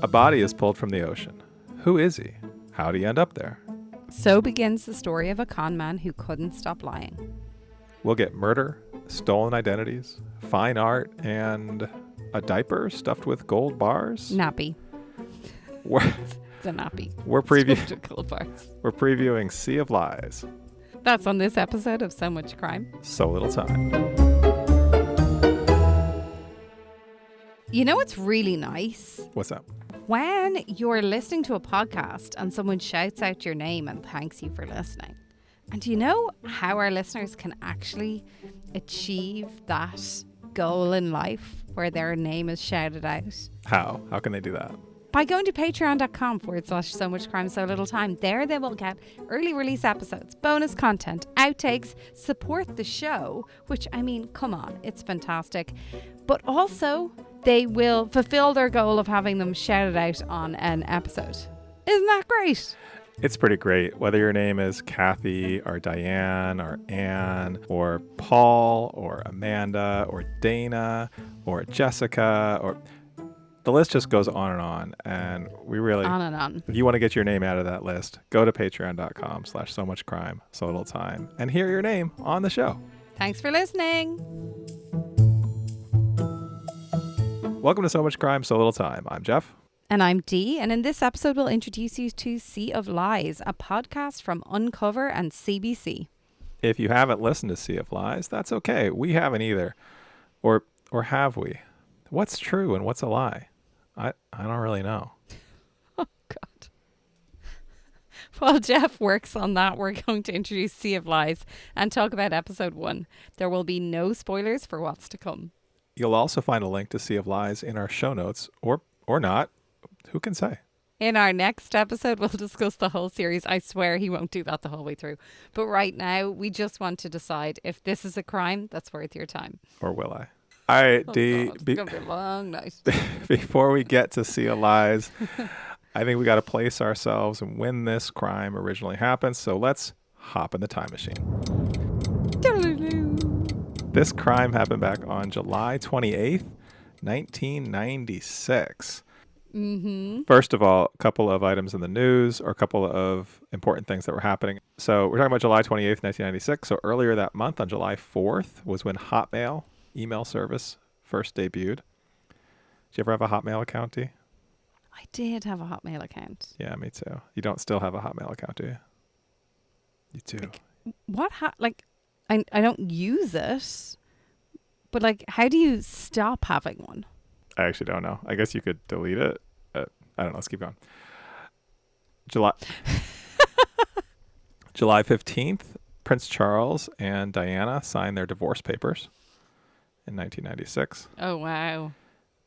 A body is pulled from the ocean. Who is he? How did he end up there? So begins the story of a con man who couldn't stop lying. We'll get murder, stolen identities, fine art, and a diaper stuffed with gold bars. Nappy. We're, It's a nappy. we're Stuffed with gold bars. previewing Sea of Lies. That's on this episode of So Much Crime. So little time. You know what's really nice? What's up? When you're listening to a podcast and someone shouts out your name and thanks you for listening. And do you know how our listeners can actually achieve that goal in life where their name is shouted out? How? How can they do that? By going to patreon.com/so much crime, so little time. There they will get early release episodes, bonus content, outtakes, support the show, which, I mean, come on, it's fantastic. But also, they will fulfill their goal of having them shouted out on an episode. Isn't that great? It's pretty great. Whether your name is Kathy or Diane or Anne or Paul or Amanda or Dana or Jessica, or the list just goes on. And we really, on and on. if you want to get your name out of that list, go to patreon.com/so much crime, so little time, and hear your name on the show. Thanks for listening. Welcome to So Much Crime, So Little Time. I'm Jeff. And I'm Dee, and in this episode we'll introduce you to Sea of Lies, a podcast from Uncover and CBC. If you haven't listened to Sea of Lies, that's okay. We haven't either. Or have we? What's true and what's a lie? I don't really know. Oh, God. While Jeff works on that, we're going to introduce Sea of Lies and talk about episode 1. There will be no spoilers for what's to come. You'll also find a link to Sea of Lies in our show notes, or not. Who can say? In our next episode, we'll discuss the whole series. I swear he won't do that the whole way through. But right now, we just want to decide if this is a crime that's worth your time. Or will I? All right, Oh, Dee. God, it's going to be a long night. Before we get to Sea of Lies, I think we got to place ourselves and when this crime originally happened. So let's hop in the time machine. This crime happened back on July 28th, 1996. Mm-hmm. First of all, a couple of items in the news, or a couple of important things that were happening. So we're talking about July 28th, 1996. So earlier that month, on July 4th, was when Hotmail email service first debuted. Did you ever have a Hotmail account, Dee? I did have a Hotmail account. Yeah, me too. You don't still have a Hotmail account, do you? You too. I don't use it, but how do you stop having one? I actually don't know. I guess you could delete it. I don't know. Let's keep going. July 15th, Prince Charles and Diana signed their divorce papers in 1996. Oh, wow.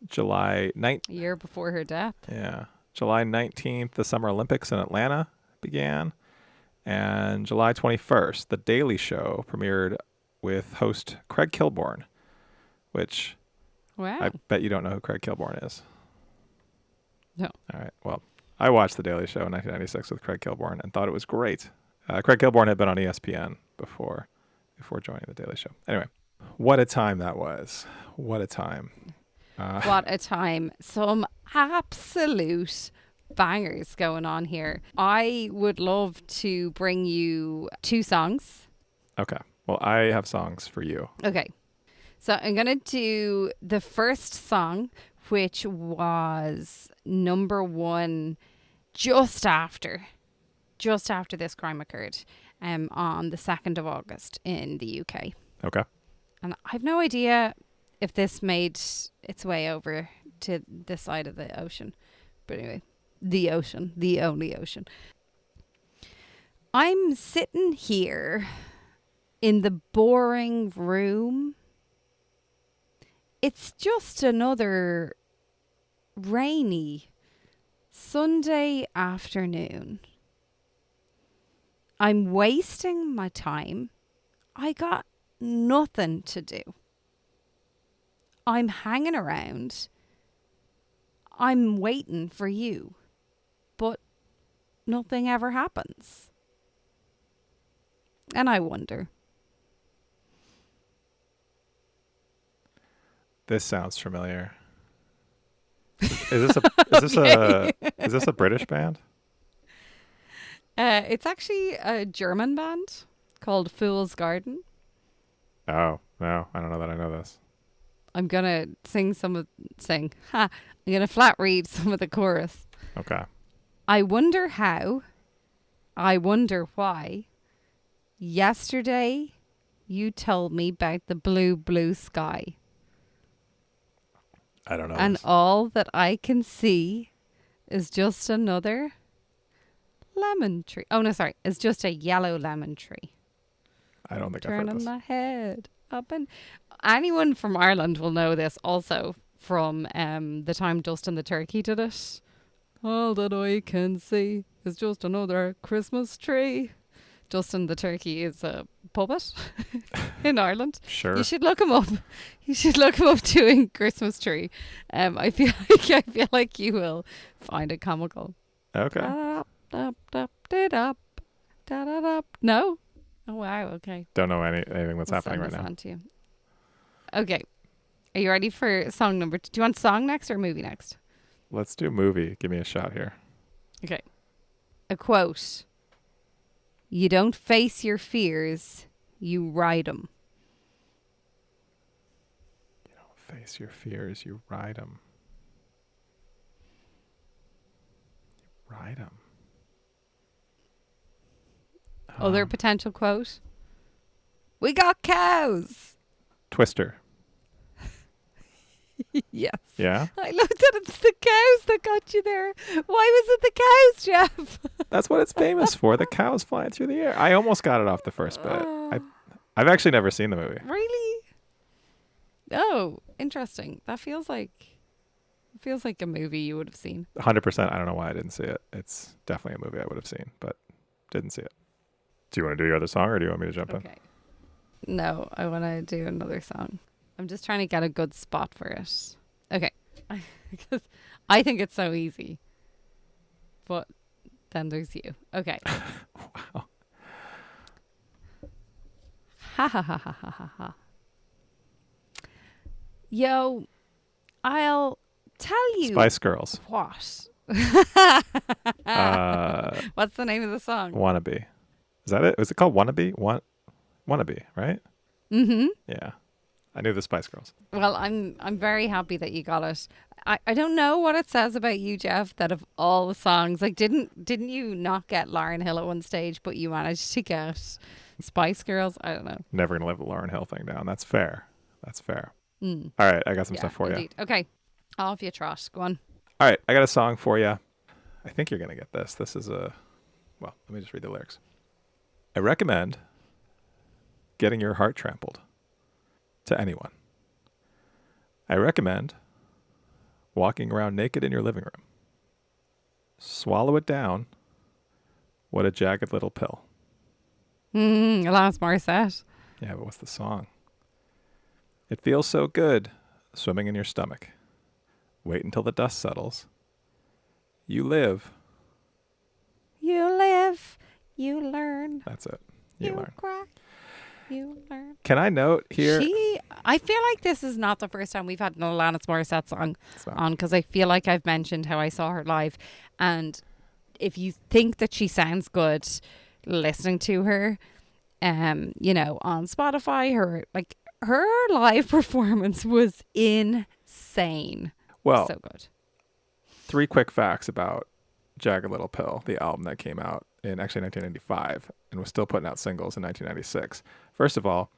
July 9th. A year before her death. Yeah. July 19th, the Summer Olympics in Atlanta began. And July 21st, The Daily Show premiered with host Craig Kilborn, which Wow. I bet you don't know who Craig Kilborn is. No. All right. Well, I watched The Daily Show in 1996 with Craig Kilborn and thought it was great. Craig Kilborn had been on ESPN before joining The Daily Show. Anyway, what a time that was. What a time. What a time. Some absolute bangers going on here. I would love to bring you 2 songs. Okay. Well, I have songs for you. Okay. So I'm going to do the first song, which was number 1 just after this crime occurred on the 2nd of August in the UK. Okay. And I have no idea if this made its way over to this side of the ocean. But anyway, the ocean, the only ocean. I'm sitting here in the boring room. It's just another rainy Sunday afternoon. I'm wasting my time. I got nothing to do. I'm hanging around. I'm waiting for you. But nothing ever happens. And I wonder. This sounds familiar. Okay. is this a British band? It's actually a German band called Fool's Garden. Oh, no. I don't know that I know this. I'm gonna sing. Ha! I'm gonna flat read some of the chorus. Okay. I wonder how. I wonder why. Yesterday, you told me about the blue, blue sky. I don't know And this. all that I can see is just another lemon tree. Oh, no, sorry. It's just a yellow lemon tree. I don't think I've heard Turning this. my head up. And anyone from Ireland will know this also from the time Dustin the Turkey did it. All that I can see is just another Christmas tree. Dustin the Turkey is a puppet in Ireland. Sure. You should look him up. You should look him up doing Christmas tree. I feel like you will find it comical. Okay. No? Oh wow, okay. Don't know anything that's We'll happening send right this now. on to you. Okay. Are you ready for song number 2? Do you want song next or movie next? Let's do movie. Give me a shot here. Okay. A quote. You don't face your fears, you ride them. You don't face your fears. You ride them. You ride them. Other potential quote. We got cows. Twister. Yes. Yeah? I looked at it's the cows that got you there. Why was it the cows, Jeff? That's what it's famous for. The cows flying through the air. I almost got it off the first bit. I've actually never seen the movie. Really? Oh, interesting. That feels like a movie you would have seen. 100%. I don't know why I didn't see it. It's definitely a movie I would have seen, but didn't see it. Do you want to do your other song or do you want me to jump in? Okay. No, I want to do another song. I'm just trying to get a good spot for it. Okay. Because I think it's so easy. But then there's you. Okay. Wow. Ha ha ha ha ha ha ha. Yo, I'll tell you Spice Girls. what. Uh, What's the name of the song? Wannabe. Is that it? Was it called Wannabe? Wannabe, right? Mm-hmm. Yeah. I knew the Spice Girls. Well, I'm very happy that you got it. I don't know what it says about you, Jeff, that of all the songs, like didn't you not get Lauryn Hill at one stage, but you managed to get Spice Girls? I don't know. Never gonna live the Lauryn Hill thing down. That's fair. That's fair. Mm. All right, I got some Yeah, stuff for you. indeed. Okay. Off you trot. Go on. All right, I got a song for you. I think you're gonna get this. This is well, let me just read the lyrics. I recommend getting your heart trampled to anyone. I recommend walking around naked in your living room. Swallow it down. What a jagged little pill. Alanis Morissette. Yeah, but what's the song? It feels so good swimming in your stomach. Wait until the dust settles. You live. You live, you learn, That's it. You learn. cry, you learn. Can I note here? I feel like this is not the first time we've had an Alanis Morissette song It's not. on, because I feel like I've mentioned how I saw her live, and if you think that she sounds good listening to her, on Spotify, her live performance was insane. Well, So good. 3 quick facts about Jagged Little Pill, the album that came out in actually 1995 and was still putting out singles in 1996. First of all,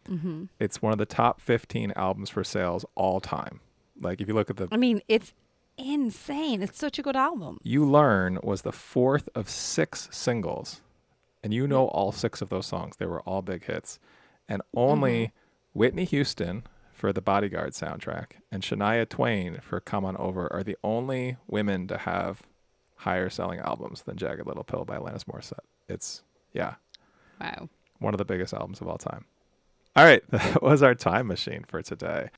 it's one of the top 15 albums for sales all time. Like if you look at I mean, it's insane. It's such a good album. You Learn was the 4th of 6 singles. And you know all 6 of those songs. They were all big hits. And only Whitney Houston for the Bodyguard soundtrack and Shania Twain for Come On Over are the only women to have higher selling albums than Jagged Little Pill by Alanis Morissette. It's, Wow. one of the biggest albums of all time. All right, that was our time machine for today.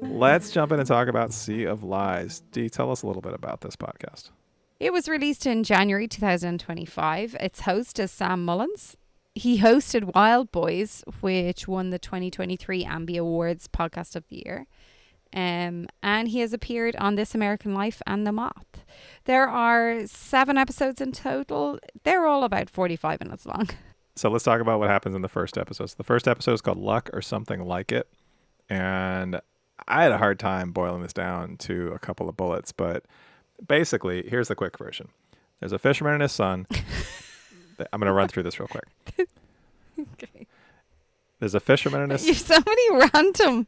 Let's jump in and talk about Sea of Lies. Dee, tell us a little bit about this podcast. It was released in January 2025. Its host is Sam Mullins. he hosted Wild Boys, which won the 2023 Ambie Awards Podcast of the Year. And he has appeared on This American Life and The Moth. There are 7 episodes in total. They're all about 45 minutes long. So let's talk about what happens in the first episode. So the first episode is called Luck or Something Like It. And I had a hard time boiling this down to a couple of bullets. But basically, here's the quick version. There's a fisherman and his son. I'm going to run through this real quick. Okay. There's a fisherman and his... You have so many random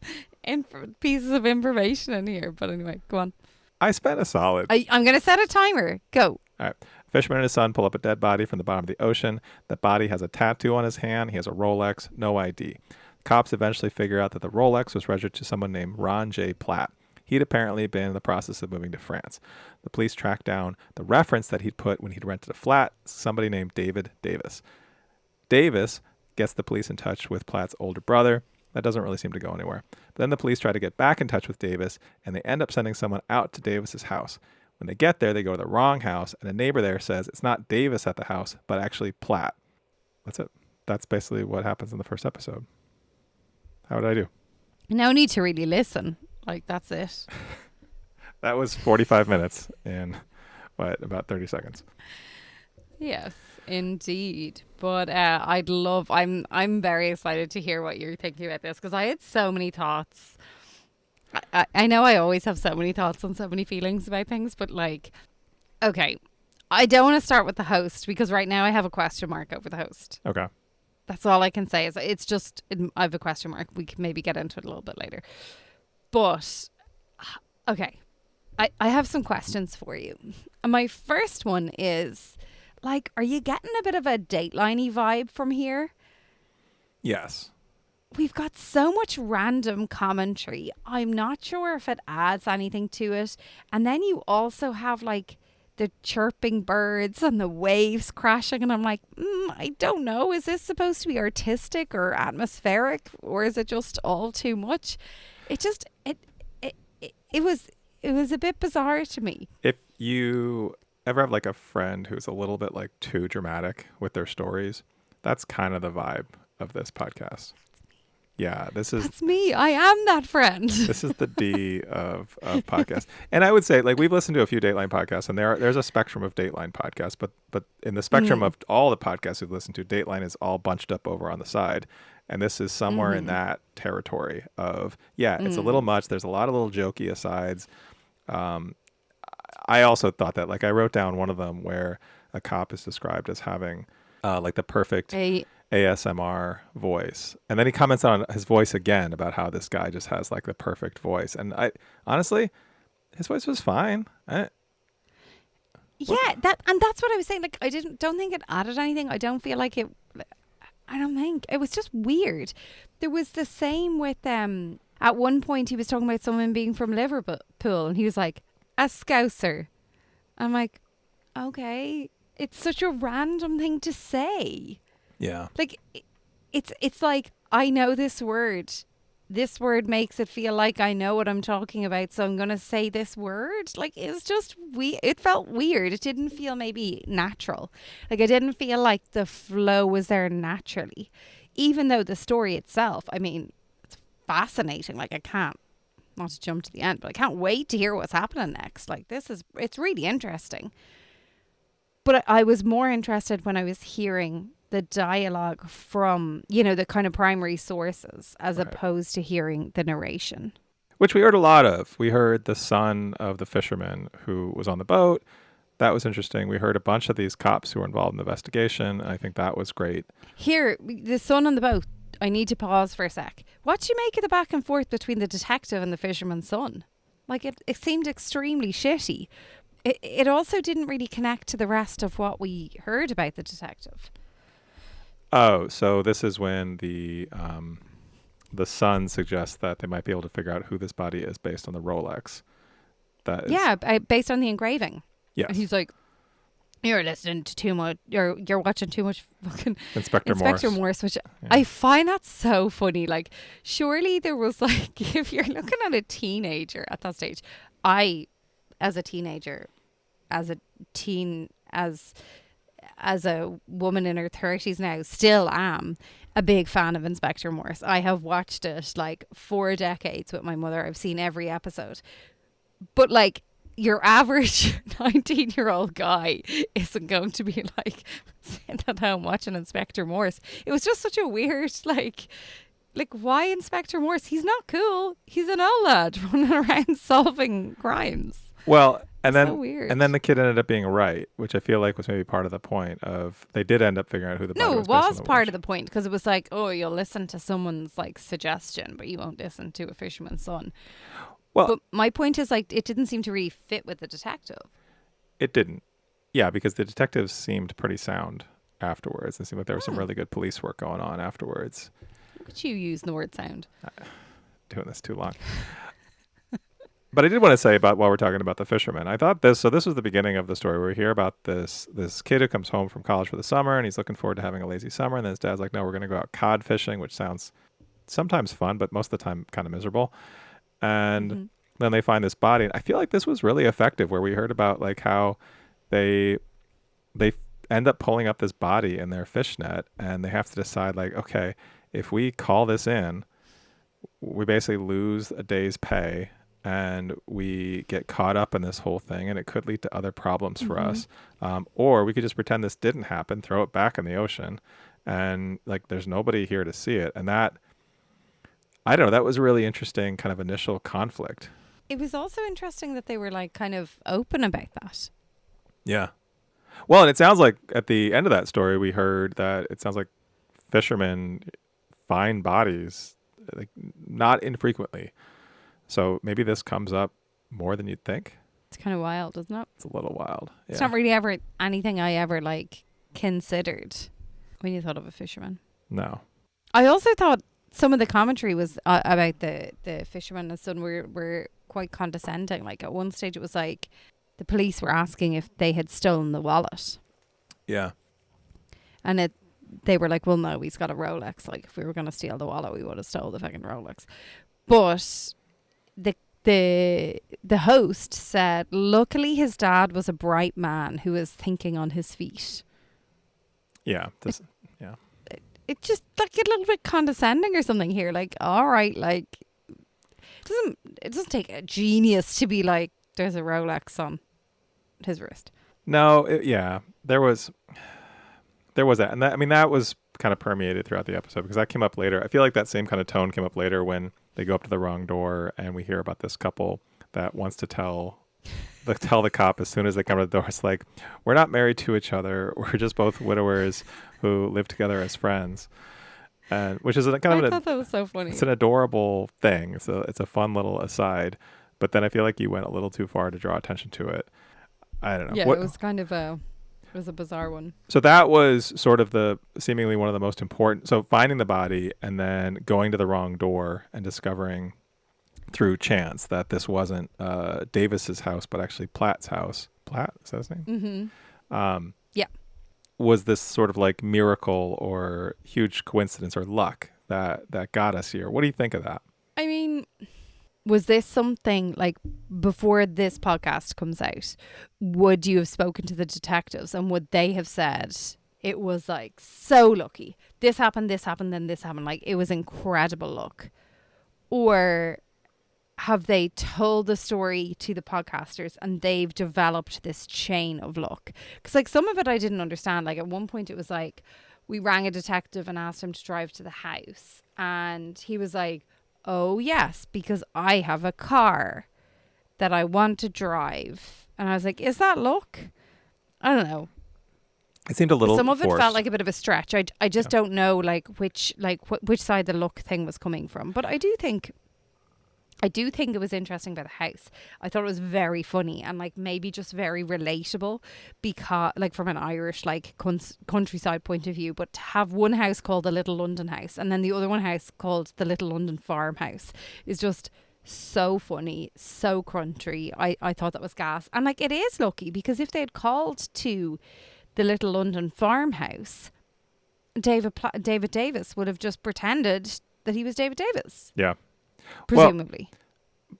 pieces of information in here. But anyway, go on. I spent a solid... I'm going to set a timer. Go. All right. A fisherman and his son pull up a dead body from the bottom of the ocean. The body has a tattoo on his hand. He has a Rolex, no ID. Cops eventually figure out that the Rolex was registered to someone named Ron J. Platt. He'd apparently been in the process of moving to France. The police track down the reference that he'd put when he'd rented a flat, somebody named David Davis. Davis gets the police in touch with Platt's older brother. That doesn't really seem to go anywhere. But then the police try to get back in touch with Davis, and they end up sending someone out to Davis's house. When they get there, they go to the wrong house, and a neighbor there says it's not Davis at the house, but actually Platt. That's it. That's basically what happens in the first episode. How did I do? No need to really listen. Like, that's it. That was 45 minutes in, about 30 seconds. Yes, indeed. But I'm very excited to hear what you're thinking about this, because I had so many thoughts. I know I always have so many thoughts and so many feelings about things, but like, okay, I don't want to start with the host, because right now I have a question mark over the host. Okay. That's all I can say. Is it's just, I have a question mark. We can maybe get into it a little bit later. But, okay, I have some questions for you. And my first one is, like, are you getting a bit of a Dateline-y vibe from here? Yes. We've got so much random commentary. I'm not sure if it adds anything to it. And then you also have, like, the chirping birds and the waves crashing. And I'm like, I don't know. Is this supposed to be artistic or atmospheric? Or is it just all too much? It was a bit bizarre to me. If you ever have like a friend who's a little bit like too dramatic with their stories, that's kind of the vibe of this podcast. Yeah, that's me. I am that friend. This is the D of podcasts. And I would say, like, we've listened to a few Dateline podcasts, and there's a spectrum of Dateline podcasts, but in the spectrum of all the podcasts we've listened to, Dateline is all bunched up over on the side. And this is somewhere in that territory of, it's a little much. There's a lot of little jokey asides. I also thought that, like, I wrote down one of them where a cop is described as having like the perfect ASMR voice. And then he comments on his voice again about how this guy just has like the perfect voice. And I honestly, his voice was fine. That's what I was saying. Like, don't think it added anything. I don't feel like it. I don't think it was just weird. There was the same with at one point he was talking about someone being from Liverpool, and he was like, a Scouser. I'm like, okay, it's such a random thing to say. Yeah. Like, it's like, I know this word. This word makes it feel like I know what I'm talking about, so I'm going to say this word. Like, it was just it felt weird. It didn't feel maybe natural. Like, I didn't feel like the flow was there naturally. Even though the story itself, I mean, it's fascinating. Like, I can't, not to jump to the end, but I can't wait to hear what's happening next. Like, it's really interesting. But I was more interested when I was hearing the dialogue from, the kind of primary sources as opposed to hearing the narration. Which we heard a lot of. We heard the son of the fisherman who was on the boat. That was interesting. We heard a bunch of these cops who were involved in the investigation. I think that was great. Here, the son on the boat, I need to pause for a sec. What do you make of the back and forth between the detective and the fisherman's son? Like, it seemed extremely shitty. It also didn't really connect to the rest of what we heard about the detective. Oh, so this is when the son suggests that they might be able to figure out who this body is based on the Rolex. Based on the engraving. Yes. And he's like, you're listening to too much, you're watching too much fucking Inspector Morse, which I find that so funny. Like, surely there was like, if you're looking at a teenager at that stage, as a woman in her 30s now, still am a big fan of Inspector Morse. I have watched it like 4 decades with my mother. I've seen every episode. But like your average 19-year-old guy isn't going to be like sitting at home watching Inspector Morse. It was just such a weird like why Inspector Morse? He's not cool. He's an old lad running around solving crimes. Well, and then So weird. and then the kid ended up being right, which I feel like was maybe part of the point of they did end up figuring out who the body No, was. it was part of the point because it was like, oh, you'll listen to someone's like suggestion, but you won't listen to a fisherman's son. Well, But my point is like it didn't seem to really fit with the detective. it didn't. Yeah, because the detectives seemed pretty sound afterwards. It seemed like there was some really good police work going on afterwards. Look at you using the word sound. Doing this too long. But I did want to say about while we're talking about the fisherman, I thought this was the beginning of the story where we hear about this kid who comes home from college for the summer and he's looking forward to having a lazy summer. And then his dad's like, no, we're going to go out cod fishing, which sounds sometimes fun, but most of the time kind of miserable. And then they find this body. And I feel like this was really effective where we heard about like how they end up pulling up this body in their fish net and they have to decide like, okay, if we call this in, we basically lose a day's pay and we get caught up in this whole thing and it could lead to other problems for us. Or we could just pretend this didn't happen, throw it back in the ocean and like there's nobody here to see it. And that, I don't know, that was a really interesting kind of initial conflict. It was also interesting that they were like kind of open about that. Yeah. Well, and it sounds like at the end of that story, we heard that it sounds like fishermen find bodies like not infrequently. So maybe this comes up more than you'd think. It's kind of wild, isn't it? It's a little wild. Yeah. It's not really ever anything I ever like considered when you thought of a fisherman. No. I also thought some of the commentary was about the fisherman and his son were quite condescending. Like at one stage it was like the police were asking if they had stolen the wallet. Yeah. And they were like, well, no, he's got a Rolex. Like if we were going to steal the wallet, we would have stole the fucking Rolex. But the host said, luckily his dad was a bright man who was thinking on his feet. Yeah. It just like a little bit condescending or something here. Like, all right, like it doesn't take a genius to be like, there's a Rolex on his wrist. No. There was that. And that, I mean, that was kind of permeated throughout the episode because that came up later. I feel like that same kind of tone came up later when they go up to the wrong door and we hear about this couple that wants to tell the cop as soon as they come to the door. It's like, we're not married to each other. We're just both widowers who live together as friends. And which is kind of I thought that was so funny. It's an adorable thing. It's a fun little aside. But then I feel like you went a little too far to draw attention to it. I don't know. Yeah, it was kind of it was a bizarre one. So that was sort of the seemingly one of the most important. So finding the body and then going to the wrong door and discovering through chance that this wasn't Davis's house, but actually Platt's house. Platt, is that his name? Mm-hmm. Yeah. Was this sort of like miracle or huge coincidence or luck that got us here? What do you think of that? I mean, was this something like before this podcast comes out, would you have spoken to the detectives and would they have said it was like so lucky? This happened, then this happened. Like it was incredible luck. Or have they told the story to the podcasters and they've developed this chain of luck? Because like some of it I didn't understand. Like at one point it was like we rang a detective and asked him to drive to the house and he was like, oh yes, because I have a car that I want to drive. And I was like, is that luck? I don't know. It seemed a little Some of it forced. felt like a bit of a stretch. I just don't know like which side the luck thing was coming from. But I do think it was interesting about the house. I thought it was very funny and like maybe just very relatable because like from an Irish like countryside point of view, but to have one house called the Little London House and then the other one house called the Little London Farmhouse is just so funny, so country. I thought that was gas. And like it is lucky because if they had called to the Little London Farmhouse, David Davis would have just pretended that he was David Davis. Yeah. Presumably.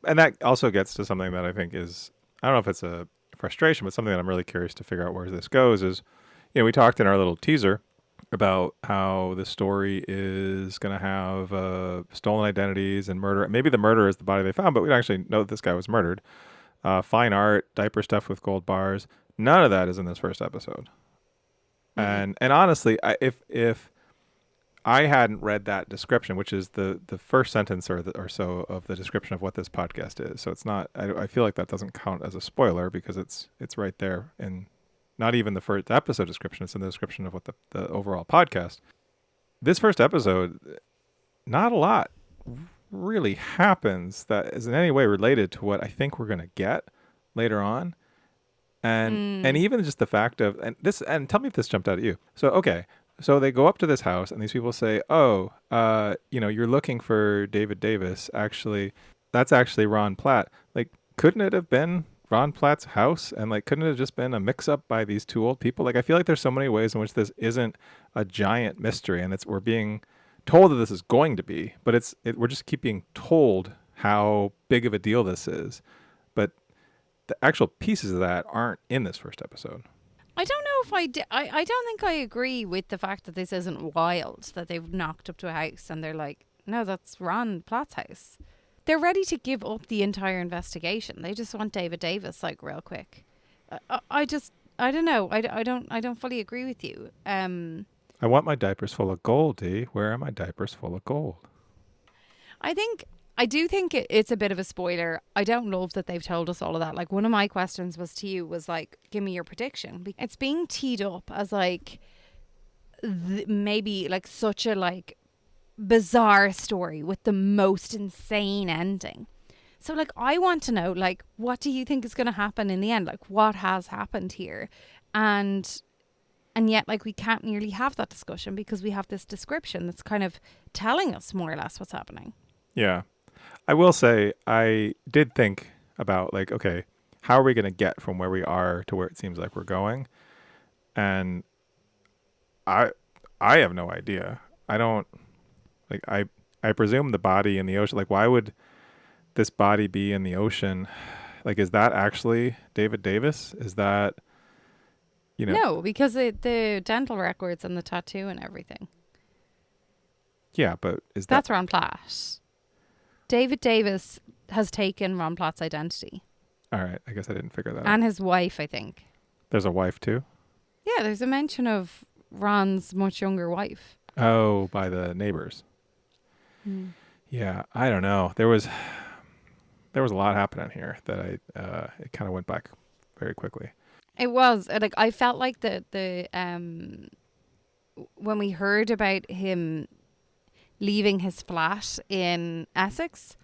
Well, and that also gets to something that I think is, I don't know if it's a frustration, but something that I'm really curious to figure out where this goes is, We talked in our little teaser about how the story is going to have stolen identities and murder. Maybe the murder is the body they found, but we don't actually know that this guy was murdered. Fine art, diaper stuff with gold bars. None of that is in this first episode. And honestly, if I hadn't read that description, which is the first sentence or so of the description of what this podcast is, so it's not. I feel like that doesn't count as a spoiler because it's right there in not even the first episode description. It's in the description of what the overall podcast. This first episode, not a lot really happens that is in any way related to what I think we're going to get later on. And even just the fact of, and tell me if this jumped out at you. So, okay. So they go up to this house and these people say, oh, you're looking for David Davis. Actually, that's actually Ron Platt. Like, couldn't it have been Ron Platt's house? And like, couldn't it have just been a mix up by these two old people? Like, I feel like there's so many ways in which this isn't a giant mystery and we're being told that this is going to be, but we're just keep being told how big of a deal this is. But the actual pieces of that aren't in this first episode. I don't know if I don't think I agree with the fact that this isn't wild, that they've knocked up to a house and they're like, no, that's Ron Platt's house. They're ready to give up the entire investigation. They just want David Davis, like, real quick. I don't know. I don't fully agree with you. I want my diapers full of gold, Dee. Where are my diapers full of gold? I do think it's a bit of a spoiler. I don't love that they've told us all of that. Like, one of my questions was like, give me your prediction. It's being teed up as like maybe like such a like bizarre story with the most insane ending. So like, I want to know, like, what do you think is going to happen in the end? Like, what has happened here? And yet, like, we can't nearly have that discussion because we have this description that's kind of telling us more or less what's happening. Yeah. I will say I did think about, like, okay, how are we going to get from where we are to where it seems like we're going? And I have no idea. I don't, like, I presume the body in the ocean, like, why would this body be in the ocean? Like, is that actually David Davis? Is that, No, because the dental records and the tattoo and everything. Yeah, but That's Ron Platt. David Davis has taken Ron Platt's identity. All right, I guess I didn't figure that out. And his wife, I think. There's a wife too? Yeah, there's a mention of Ron's much younger wife. Oh, by the neighbors. Yeah, I don't know. There was a lot happening here that it kind of went back very quickly. It was like, I felt like the when we heard about him leaving his flat in Essex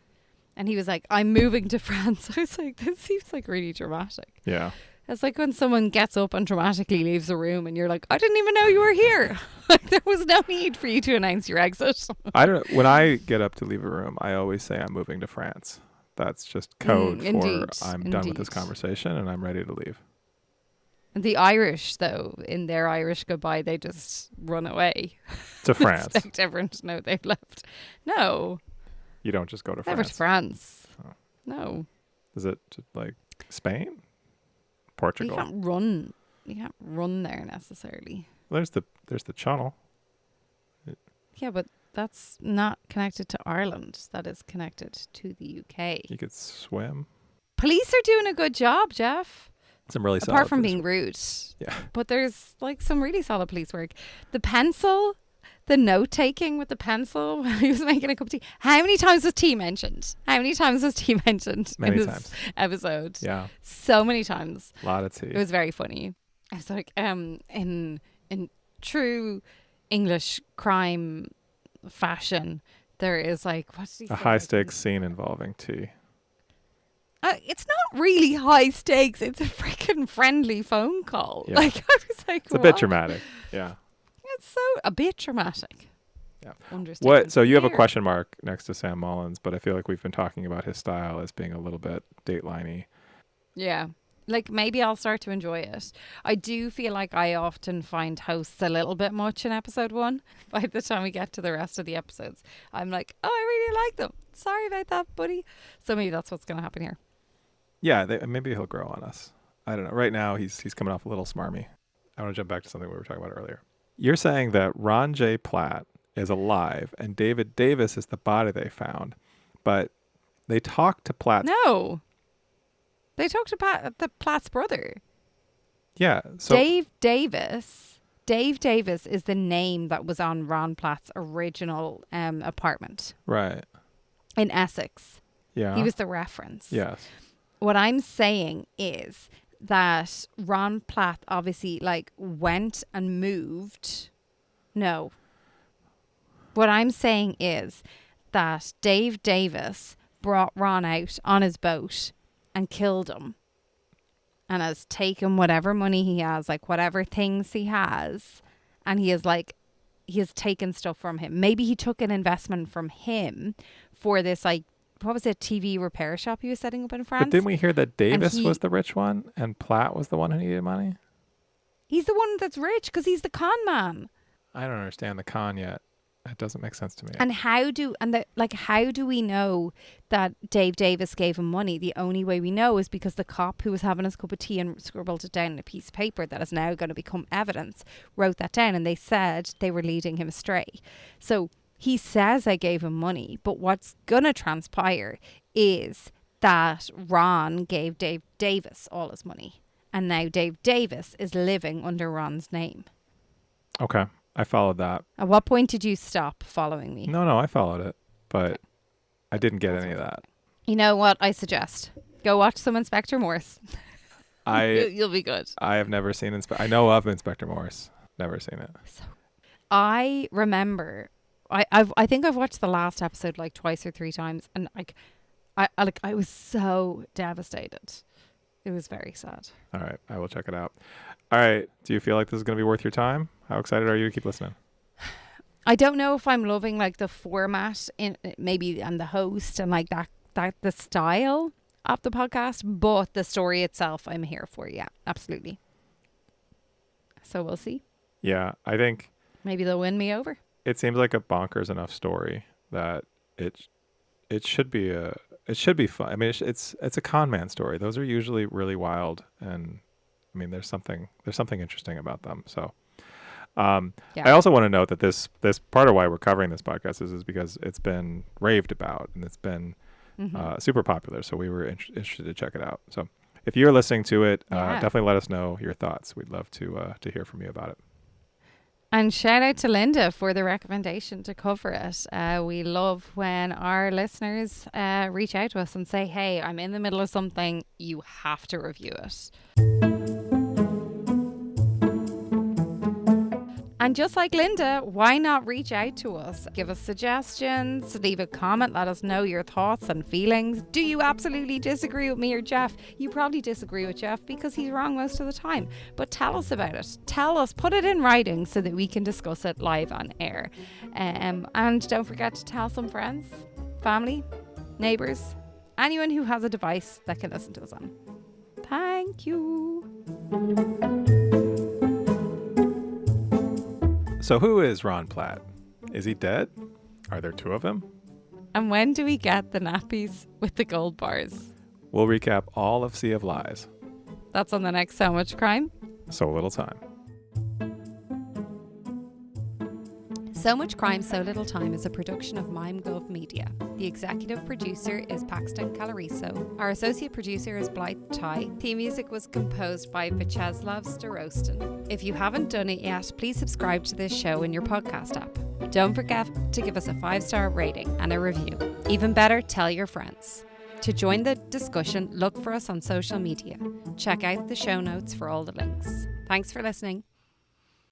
and he was like, I'm moving to France. I was like, this seems like really dramatic. Yeah. It's like when someone gets up and dramatically leaves a room and you're like, I didn't even know you were here. Like, there was no need for you to announce your exit. I don't know. When I get up to leave a room, I always say I'm moving to France. That's just code for I'm done with this conversation and I'm ready to leave. The Irish, though, in their Irish goodbye, they just run away. To France. Expect everyone to know they've left. No. You don't just go to Never France. to France. Oh. No. Is it like Spain? Portugal? You can't run there necessarily. There's the channel. Yeah, but that's not connected to Ireland. That is connected to the UK. You could swim. Police are doing a good job, Jeff. Some really solid. Apart from being rude. Yeah. But there's like some really solid police work. The pencil, the note taking with the pencil when he was making a cup of tea. How many times was tea mentioned? Many in this times. Episode? Yeah. So many times. A lot of tea. It was very funny. I was like, in true English crime fashion, there is like, what's a high stakes scene involving tea. It's not really high stakes. It's a freaking friendly phone call. Yeah. Like, I was like, it's a bit dramatic. Yeah. It's a bit dramatic. Yeah. Understand. So you have a question mark next to Sam Mullins, but I feel like we've been talking about his style as being a little bit Dateline-y. Yeah. Like, maybe I'll start to enjoy it. I do feel like I often find hosts a little bit much in episode 1. By the time we get to the rest of the episodes, I'm like, oh, I really like them. Sorry about that, buddy. So maybe that's what's going to happen here. Yeah, maybe he'll grow on us. I don't know. Right now, he's coming off a little smarmy. I want to jump back to something we were talking about earlier. You're saying that Ron J. Platt is alive and David Davis is the body they found, but they talked to Platt. No. They talked about the Platt's brother. Yeah. So Dave Davis is the name that was on Ron Platt's original apartment. Right. In Essex. Yeah. He was the reference. Yes. What I'm saying is that Ron Platt obviously went and moved. No. What I'm saying is that Dave Davis brought Ron out on his boat and killed him and has taken whatever money he has, whatever things he has, and he has taken stuff from him. Maybe he took an investment from him for this what was it, TV repair shop he was setting up in France? But didn't we hear that Davis was the rich one and Platt was the one who needed money? He's the one that's rich because he's the con man. I don't understand the con yet. That doesn't make sense to me. And how do we know that Dave Davis gave him money? The only way we know is because the cop who was having his cup of tea and scribbled it down on a piece of paper that is now going to become evidence wrote that down, and they said they were leading him astray. So he says I gave him money, but what's going to transpire is that Ron gave Dave Davis all his money, and now Dave Davis is living under Ron's name. Okay. I followed that. At what point did you stop following me? No, I followed it, but I didn't get any of that. You know what I suggest? Go watch some Inspector Morse. You'll be good. I have never seen I know of Inspector Morse. Never seen it. So, I remember, I think I've watched the last episode twice or three times, and I was so devastated. It was very sad. All right, I will check it out. All right, do you feel like this is going to be worth your time? How excited are you to keep listening? I don't know if I'm loving the format and the host and that the style of the podcast, but the story itself I'm here for. Yeah, absolutely. So we'll see. Yeah, I think maybe they'll win me over. It seems like a bonkers enough story that it should be fun. I mean, it's a con man story. Those are usually really wild, and I mean, there's something interesting about them. So, I also want to note that this part of why we're covering this podcast is because it's been raved about and it's been super popular. So we were interested to check it out. So if you're listening to it, definitely let us know your thoughts. We'd love to hear from you about it. And shout out to Linda for the recommendation to cover it. We love when our listeners reach out to us and say, hey, I'm in the middle of something. You have to review it. And just like Linda, why not reach out to us? Give us suggestions, leave a comment, let us know your thoughts and feelings. Do you absolutely disagree with me or Jeff? You probably disagree with Jeff because he's wrong most of the time. But tell us about it. Tell us, put it in writing so that we can discuss it live on air. And don't forget to tell some friends, family, neighbours, anyone who has a device that can listen to us on. Thank you. So who is Ron Platt? Is he dead? Are there two of him? And when do we get the nappies with the gold bars? We'll recap all of Sea of Lies. That's on the next So Much Crime. So Little Time. So Much Crime, So Little Time is a production of MimeGov Media. The executive producer is Paxton Calariso. Our associate producer is Blythe Ty. Theme music was composed by Vyacheslav Starostin. If you haven't done it yet, please subscribe to this show in your podcast app. Don't forget to give us a 5-star rating and a review. Even better, tell your friends. To join the discussion, look for us on social media. Check out the show notes for all the links. Thanks for listening.